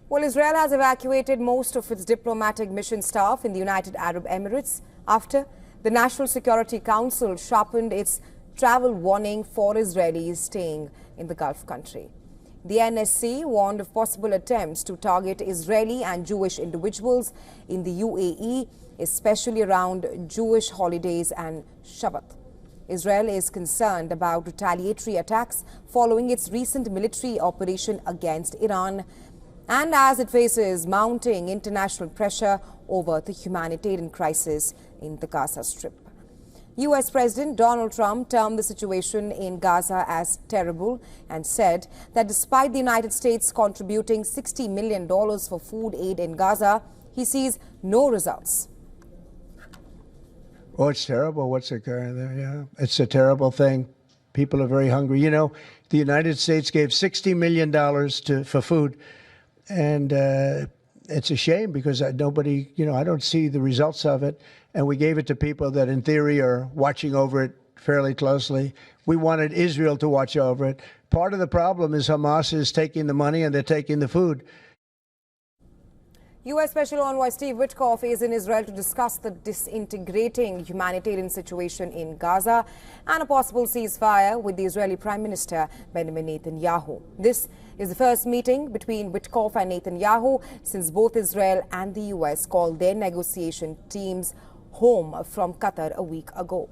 Well, Israel has evacuated most of its diplomatic mission staff in the United Arab Emirates after the National Security Council sharpened its travel warning for Israelis staying in the Gulf country. The NSC warned of possible attempts to target Israeli and Jewish individuals in the UAE, especially around Jewish holidays and Shabbat. Israel is concerned about retaliatory attacks following its recent military operation against Iran, and as it faces mounting international pressure over the humanitarian crisis in the Gaza Strip. U.S. President Donald Trump termed the situation in Gaza as terrible and said that despite the United States contributing $60 million for food aid in Gaza, he sees no results. Oh, it's terrible what's occurring there, yeah. It's a terrible thing. People are very hungry. You know, the United States gave $60 million for food. And it's a shame because nobody, I don't see the results of it. And we gave it to people that in theory are watching over it fairly closely. We wanted Israel to watch over it. Part of the problem is Hamas is taking the money and they're taking the food. U.S. Special Envoy Steve Witkoff is in Israel to discuss the disintegrating humanitarian situation in Gaza and a possible ceasefire with the Israeli Prime Minister Benjamin Netanyahu. This is the first meeting between Witkoff and Netanyahu since both Israel and the U.S. called their negotiation teams home from Qatar a week ago.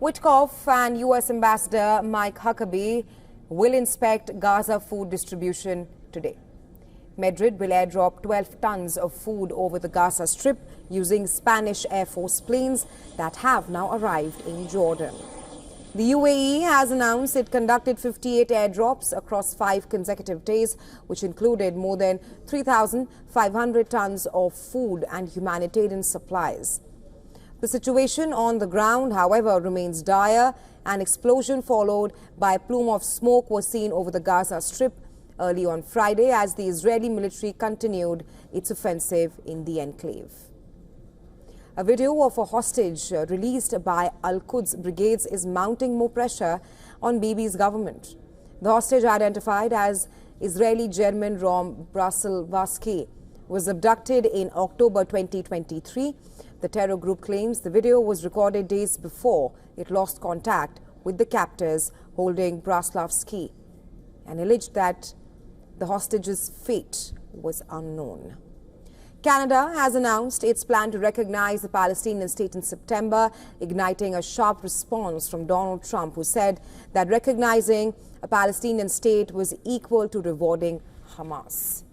Witkoff and U.S. Ambassador Mike Huckabee will inspect Gaza food distribution today. Madrid will airdrop 12 tons of food over the Gaza Strip using Spanish Air Force planes that have now arrived in Jordan. The UAE has announced it conducted 58 airdrops across 5 consecutive days, which included more than 3,500 tons of food and humanitarian supplies. The situation on the ground, however, remains dire. An explosion followed by a plume of smoke was seen over the Gaza Strip early on Friday as the Israeli military continued its offensive in the enclave. A video of a hostage released by Al-Quds brigades is mounting more pressure on Bibi's government. The hostage, identified as Israeli German Rom Brassilvaski, was abducted in October 2023. The terror group claims the video was recorded days before it lost contact with the captors holding Braslavsky and alleged that the hostage's fate was unknown. Canada has announced its plan to recognize the Palestinian state in September, igniting a sharp response from Donald Trump, who said that recognizing a Palestinian state was equal to rewarding Hamas.